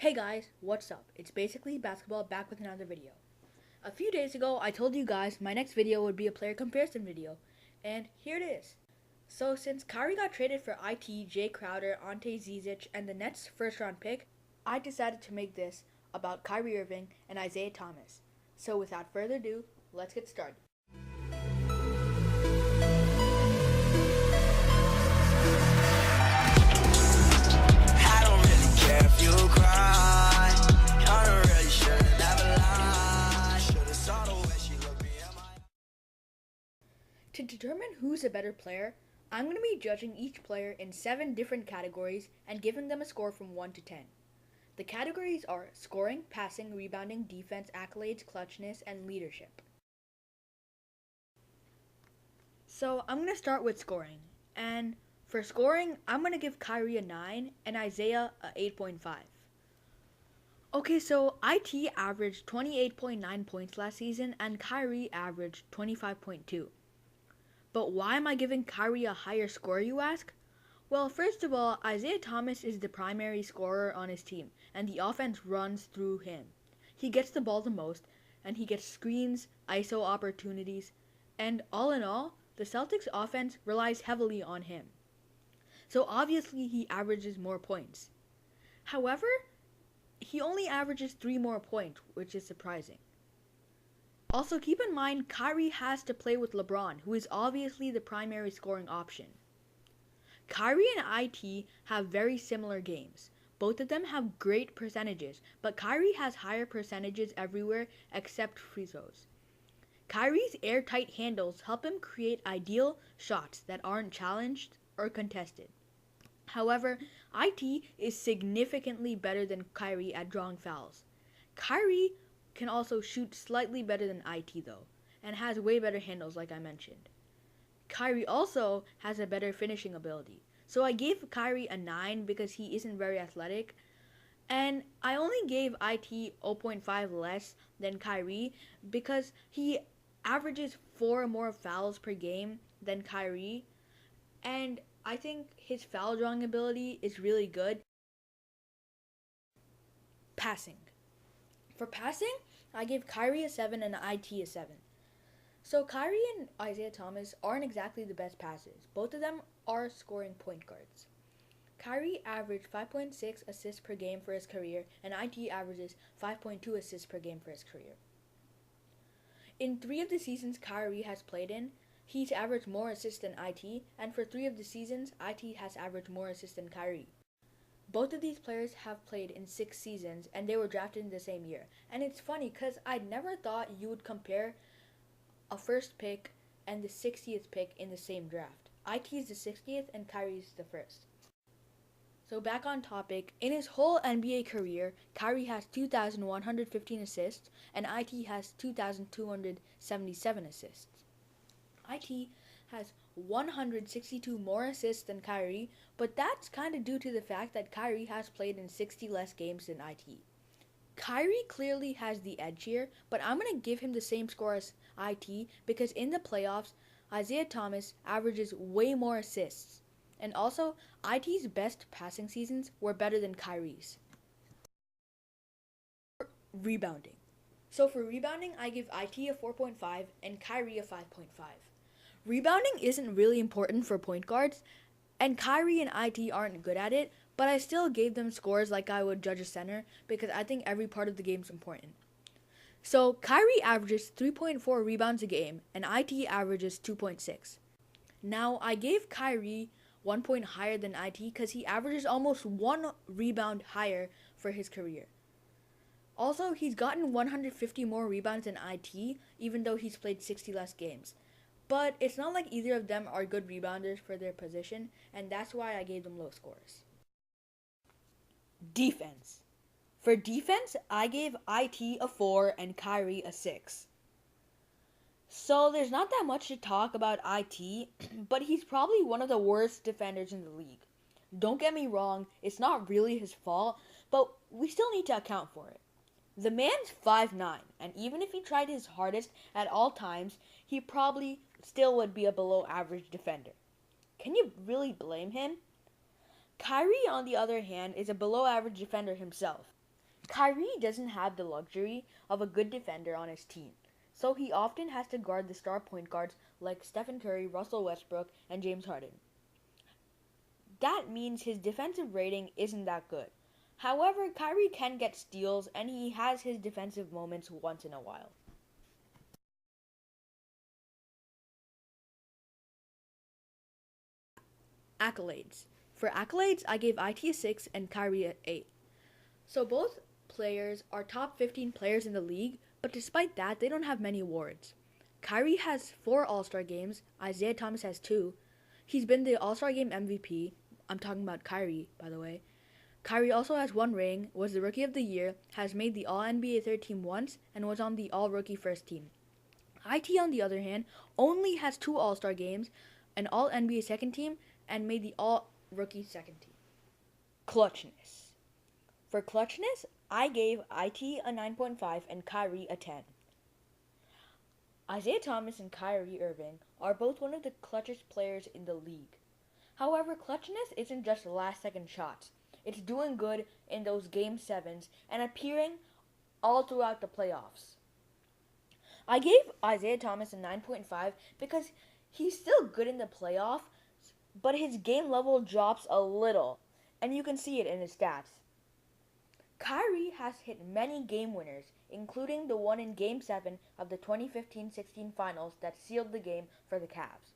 Hey guys, what's up? It's basically basketball back with another video. A few days ago, I told you guys my next video would be a player comparison video, and here it is. So since Kyrie got traded for IT, Jay Crowder, Ante Zizic, and the Nets' first round pick, I decided to make this about Kyrie Irving and Isaiah Thomas. So without further ado, let's get started. To determine who's a better player, I'm going to be judging each player in 7 different categories and giving them a score from 1 to 10. The categories are scoring, passing, rebounding, defense, accolades, clutchness, and leadership. So I'm going to start with scoring. And for scoring, I'm going to give Kyrie a 9 and Isaiah a 8.5. Okay, so IT averaged 28.9 points last season and Kyrie averaged 25.2. But why am I giving Kyrie a higher score, you ask? Well, first of all, Isaiah Thomas is the primary scorer on his team, and the offense runs through him. He gets the ball the most, and he gets screens, ISO opportunities, and all in all, the Celtics offense relies heavily on him. So obviously he averages more points. However, he only averages 3 more points, which is surprising. Also, keep in mind, Kyrie has to play with LeBron, who is obviously the primary scoring option. Kyrie and IT have very similar games. Both of them have great percentages, but Kyrie has higher percentages everywhere except free throws. Kyrie's airtight handles help him create ideal shots that aren't challenged or contested. However, IT is significantly better than Kyrie at drawing fouls. Kyrie can also shoot slightly better than IT though, and has way better handles like I mentioned. Kyrie also has a better finishing ability. So I gave Kyrie a 9 because he isn't very athletic, and I only gave IT 0.5 less than Kyrie because he averages 4 more fouls per game than Kyrie, and I think his foul drawing ability is really good. Passing. For passing, I gave Kyrie a 7 and IT a 7. So Kyrie and Isaiah Thomas aren't exactly the best passers. Both of them are scoring point guards. Kyrie averaged 5.6 assists per game for his career, and IT averages 5.2 assists per game for his career. In 3 of the seasons Kyrie has played in, he's averaged more assists than IT, and for 3 of the seasons, IT has averaged more assists than Kyrie. Both of these players have played in 6 seasons, and they were drafted in the same year. And it's funny because I never thought you would compare a first pick and the 60th pick in the same draft. IT is the 60th and Kyrie is the first. So back on topic, in his whole NBA career, Kyrie has 2,115 assists and IT has 2,277 assists. IT has 162 more assists than Kyrie, but that's kind of due to the fact that Kyrie has played in 60 less games than IT. Kyrie clearly has the edge here, but I'm going to give him the same score as IT because in the playoffs, Isaiah Thomas averages way more assists. And also, IT's best passing seasons were better than Kyrie's. Rebounding. So for rebounding, I give IT a 4.5 and Kyrie a 5.5. Rebounding isn't really important for point guards, and Kyrie and IT aren't good at it, but I still gave them scores like I would judge a center because I think every part of the game is important. So Kyrie averages 3.4 rebounds a game, and IT averages 2.6. Now, I gave Kyrie 1 point higher than IT because he averages almost 1 rebound higher for his career. Also, he's gotten 150 more rebounds than IT, even though he's played 60 less games. But it's not like either of them are good rebounders for their position, and that's why I gave them low scores. Defense. For defense, I gave IT a 4 and Kyrie a 6. So there's not that much to talk about IT, but he's probably one of the worst defenders in the league. Don't get me wrong, it's not really his fault, but we still need to account for it. The man's 5'9", and even if he tried his hardest at all times, he probably still would be a below average defender. Can you really blame him? Kyrie, on the other hand, is a below average defender himself. Kyrie doesn't have the luxury of a good defender on his team, so he often has to guard the star point guards like Stephen Curry, Russell Westbrook, and James Harden. That means his defensive rating isn't that good. However, Kyrie can get steals and he has his defensive moments once in a while. Accolades. For accolades, I gave IT a 6 and Kyrie an 8. So both players are top 15 players in the league, but despite that, they don't have many awards. Kyrie has 4 All-Star games, Isaiah Thomas has 2. He's been the All-Star Game MVP. I'm talking about Kyrie, by the way. Kyrie also has 1 ring, was the Rookie of the Year, has made the All-NBA third team once, and was on the All-Rookie first team. IT, on the other hand, only has 2 All-Star games, an All-NBA second team, and made the All-Rookie second team. Clutchness. For clutchness, I gave IT a 9.5 and Kyrie a 10. Isaiah Thomas and Kyrie Irving are both one of the clutchest players in the league. However, clutchness isn't just last-second shots. It's doing good in those Game 7s and appearing all throughout the playoffs. I gave Isaiah Thomas a 9.5 because he's still good in the playoffs, but his game level drops a little, and you can see it in his stats. Kyrie has hit many game winners, including the one in Game 7 of the 2015-16 finals that sealed the game for the Cavs.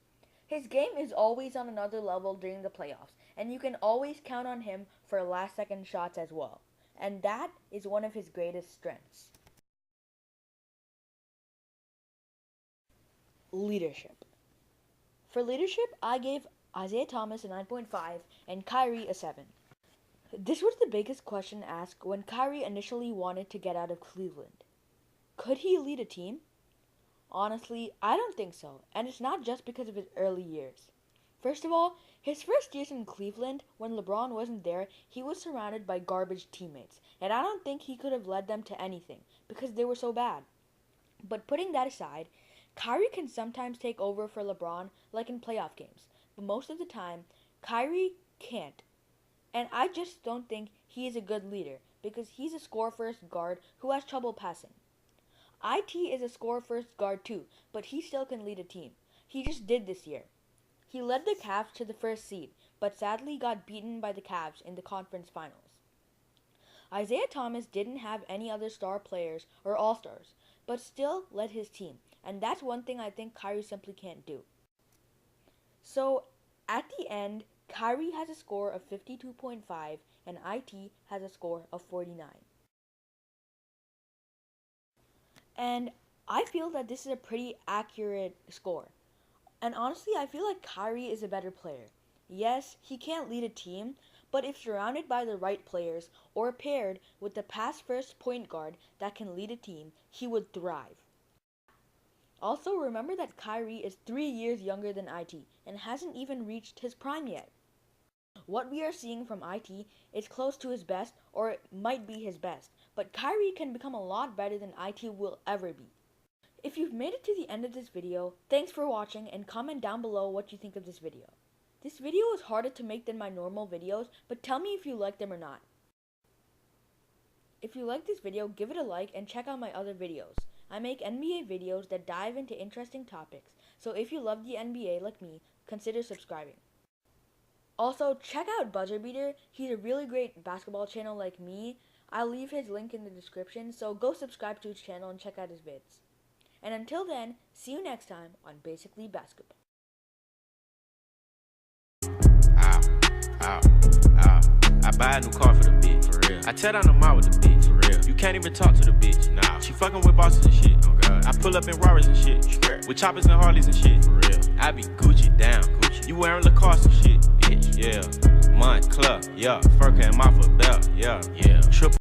His game is always on another level during the playoffs, and you can always count on him for last-second shots as well, and that is one of his greatest strengths. Leadership. For leadership, I gave Isaiah Thomas a 9.5 and Kyrie a 7. This was the biggest question asked when Kyrie initially wanted to get out of Cleveland. Could he lead a team? Honestly, I don't think so, and it's not just because of his early years. First of all, his first years in Cleveland, when LeBron wasn't there, he was surrounded by garbage teammates, and I don't think he could have led them to anything, because they were so bad. But putting that aside, Kyrie can sometimes take over for LeBron, like in playoff games, but most of the time, Kyrie can't. And I just don't think he is a good leader, because he's a score-first guard who has trouble passing. IT is a score-first guard too, but he still can lead a team. He just did this year. He led the Cavs to the first seed, but sadly got beaten by the Cavs in the conference finals. Isaiah Thomas didn't have any other star players or all-stars, but still led his team, and that's one thing I think Kyrie simply can't do. So, at the end, Kyrie has a score of 52.5 and IT has a score of 49. And I feel that this is a pretty accurate score. And honestly, I feel like Kyrie is a better player. Yes, he can't lead a team, but if surrounded by the right players or paired with the pass-first point guard that can lead a team, he would thrive. Also, remember that Kyrie is 3 years younger than IT and hasn't even reached his prime yet. What we are seeing from IT is close to his best, or it might be his best, but Kyrie can become a lot better than IT will ever be. If you've made it to the end of this video, thanks for watching and comment down below what you think of this video. This video is harder to make than my normal videos, but tell me if you like them or not. If you like this video, give it a like and check out my other videos. I make NBA videos that dive into interesting topics, so if you love the NBA like me, consider subscribing. Also, check out Buzzer Beater. He's a really great basketball channel like me. I'll leave his link in the description, so go subscribe to his channel and check out his vids. And until then, see you next time on Basically Basketball. I buy a new car for the bitch, for real. I tear down the mall with the bitch, for real. You can't even talk to the bitch, nah. She fucking with bosses and shit, oh god. I pull up in Rarers and shit, straight. With choppers and Harleys and shit, for real. I be Gucci down, Gucci. You wearing Lacoste and shit, bitch, yeah. Montclair, yeah. Fur came off a belt, yeah. Triple